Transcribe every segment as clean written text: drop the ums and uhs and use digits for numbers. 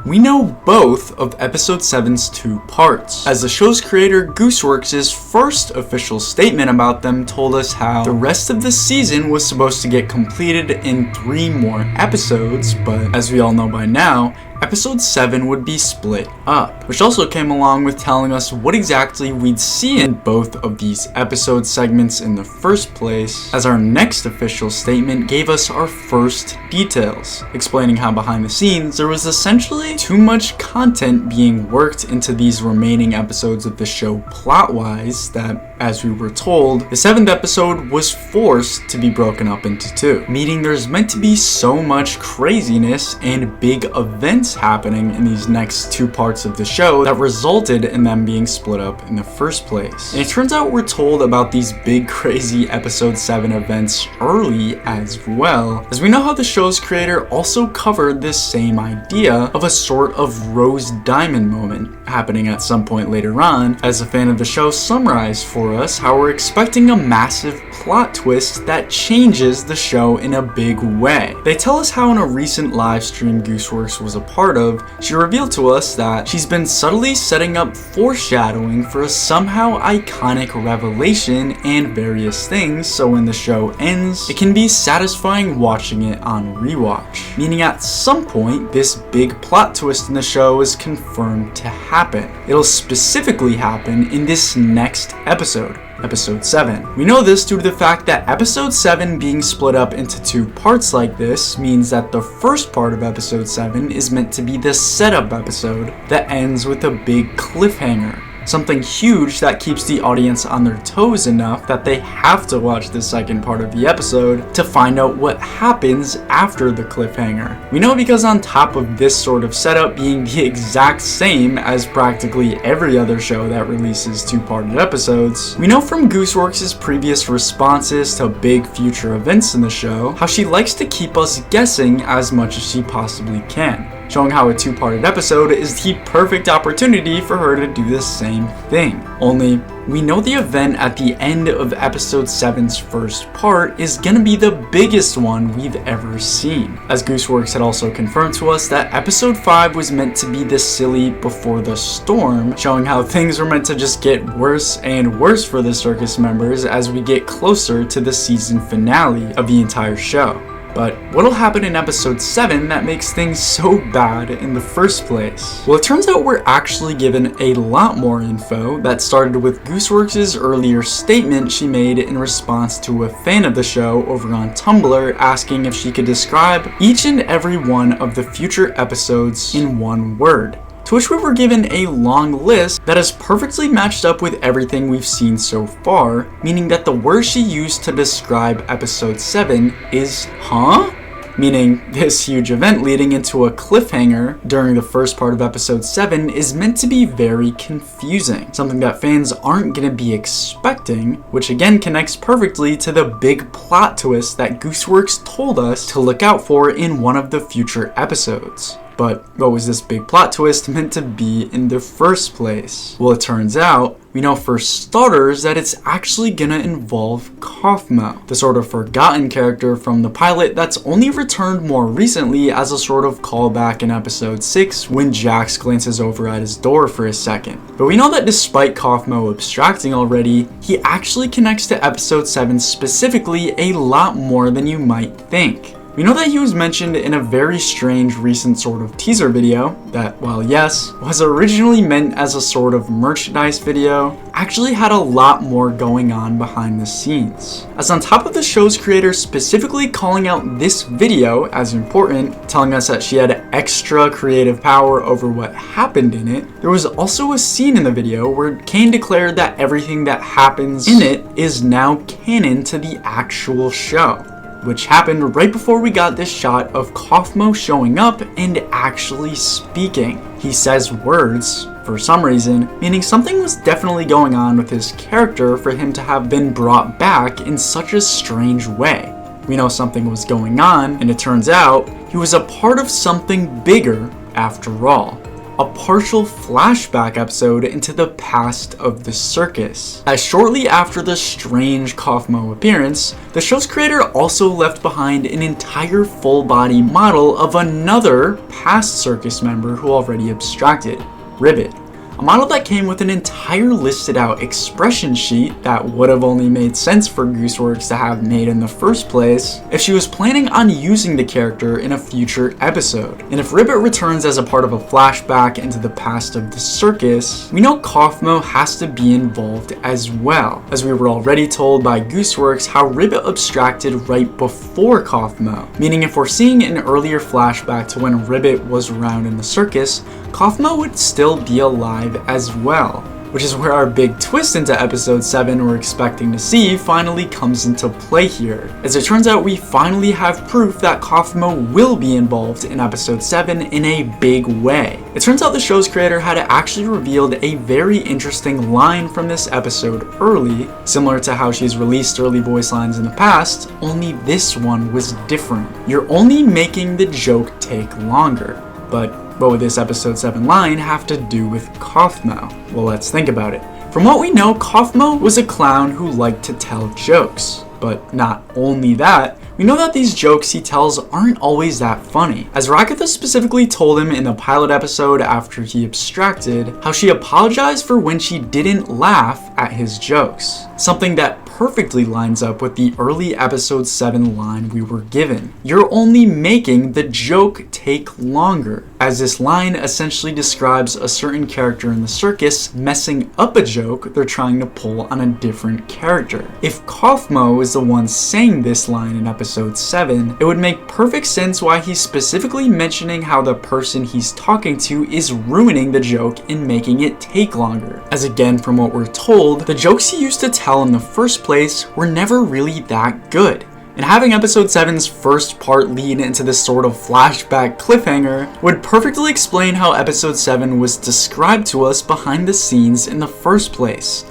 We know both of episode 7's 2 parts, as the show's creator Gooseworks' first official statement about them told us how the rest of the season was supposed to get completed in 3 more episodes, but as we all know by now, episode 7 would be split up, which also came along with telling us what exactly we'd see in both of these episode segments in the first place, as our next official statement gave us our first details, explaining how behind the scenes there was essentially too much content being worked into these remaining episodes of the show plot-wise that, as we were told, the 7th episode was forced to be broken up into 2, meaning there's meant to be so much craziness and big events happening in these next 2 parts of the show that resulted in them being split up in the first place. And it turns out we're told about these big crazy episode 7 events early as well, as we know how the show's creator also covered this same idea of a sort of rose diamond moment happening at some point later on, as a fan of the show summarized for us how we're expecting a massive plot twist that changes the show in a big way. They tell us how in a recent live stream Gooseworks was a part of, she revealed to us that she's been subtly setting up foreshadowing for a somehow iconic revelation and various things, so when the show ends, it can be satisfying watching it on rewatch. Meaning at some point, this big plot twist in the show is confirmed to happen. It'll specifically happen in this next episode. Episode 7. We know this due to the fact that episode 7 being split up into 2 parts like this means that the first part of episode 7 is meant to be the setup episode that ends with a big cliffhanger. Something huge that keeps the audience on their toes enough that they have to watch the second part of the episode to find out what happens after the cliffhanger. We know because on top of this sort of setup being the exact same as practically every other show that releases 2-parted episodes, we know from Gooseworks' previous responses to big future events in the show how she likes to keep us guessing as much as she possibly can, showing how a 2-parted episode is the perfect opportunity for her to do the same thing. Only, we know the event at the end of episode 7's first part is gonna be the biggest one we've ever seen, as Gooseworks had also confirmed to us that episode 5 was meant to be the silly before the storm, showing how things were meant to just get worse and worse for the circus members as we get closer to the season finale of the entire show. But what'll happen in episode 7 that makes things so bad in the first place? Well, it turns out we're actually given a lot more info that started with Gooseworks' earlier statement she made in response to a fan of the show over on Tumblr asking if she could describe each and every one of the future episodes in one word. To which we were given a long list that is perfectly matched up with everything we've seen so far, meaning that the word she used to describe episode 7 is huh? Meaning this huge event leading into a cliffhanger during the first part of episode 7 is meant to be very confusing, something that fans aren't going to be expecting, which again connects perfectly to the big plot twist that Gooseworks told us to look out for in one of the future episodes. But what was this big plot twist meant to be in the first place? Well, it turns out, we know for starters that it's actually gonna involve Kaufmo, the sort of forgotten character from the pilot that's only returned more recently as a sort of callback in episode 6 when Jax glances over at his door for a second. But we know that despite Kaufmo abstracting already, he actually connects to episode 7 specifically a lot more than you might think. We know that he was mentioned in a very strange recent sort of teaser video that, while yes, was originally meant as a sort of merchandise video, actually had a lot more going on behind the scenes. As on top of the show's creator specifically calling out this video as important, telling us that she had extra creative power over what happened in it, there was also a scene in the video where Kane declared that everything that happens in it is now canon to the actual show, which happened right before we got this shot of Kaufmo showing up and actually speaking. He says words, for some reason, meaning something was definitely going on with his character for him to have been brought back in such a strange way. We know something was going on, and it turns out he was a part of something bigger after all. a partial flashback episode into the past of the circus. As shortly after the strange Kaufmo appearance, the show's creator also left behind an entire full-body model of another past circus member who already abstracted, Ribbit. A model that came with an entire listed out expression sheet that would have only made sense for Gooseworks to have made in the first place if she was planning on using the character in a future episode. And if Ribbit returns as a part of a flashback into the past of the circus, we know Kaufmo has to be involved as well, as we were already told by Gooseworks how Ribbit abstracted right before Kaufmo, meaning if we're seeing an earlier flashback to when Ribbit was around in the circus, Kaufmo would still be alive as well, which is where our big twist into episode 7 we're expecting to see finally comes into play here. As it turns out, we finally have proof that Kaufmo will be involved in episode 7 in a big way. It turns out the show's creator had actually revealed a very interesting line from this episode early, similar to how she's released early voice lines in the past, only this one was different. You're only making the joke take longer. But what would this episode 7 line have to do with Kaufmo? Well, let's think about it. From what we know, Kaufmo was a clown who liked to tell jokes. But not only that, we know that these jokes he tells aren't always that funny. As Ragatha specifically told him in the pilot episode after he abstracted, how she apologized for when she didn't laugh at his jokes. Something that perfectly lines up with the early episode 7 line we were given. You're only making the joke take longer, as this line essentially describes a certain character in the circus messing up a joke they're trying to pull on a different character. If Kaufmo is the one saying this line in episode 7, it would make perfect sense why he's specifically mentioning how the person he's talking to is ruining the joke and making it take longer. As again, from what we're told, the jokes he used to tell in the first place were never really that good. And having episode 7's first part lead into this sort of flashback cliffhanger would perfectly explain how episode 7 was described to us behind the scenes in the first place.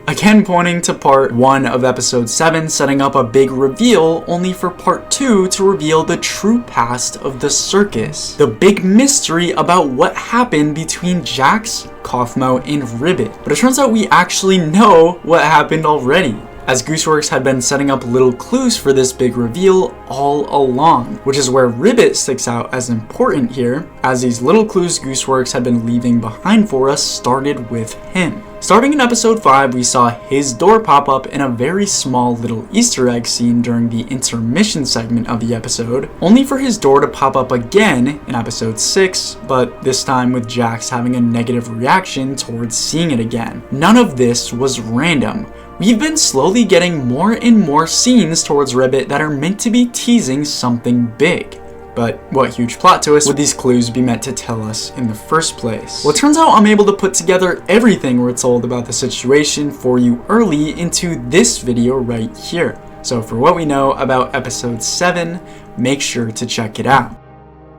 Again pointing to part 1 of episode 7 setting up a big reveal, only for part 2 to reveal the true past of the circus. The big mystery about what happened between Jax, Kaufmo, and Ribbit. But it turns out we actually know what happened already, as Gooseworks had been setting up little clues for this big reveal all along, which is where Ribbit sticks out as important here, as these little clues Gooseworks had been leaving behind for us started with him. Starting in episode 5, we saw his door pop up in a very small little Easter egg scene during the intermission segment of the episode, only for his door to pop up again in episode 6, but this time with Jax having a negative reaction towards seeing it again. None of this was random. We've been slowly getting more and more scenes towards Ribbit that are meant to be teasing something big. But what huge plot twist would these clues be meant to tell us in the first place? Well, it turns out I'm able to put together everything we're told about the situation for you early into this video right here. So for what we know about episode 7, make sure to check it out.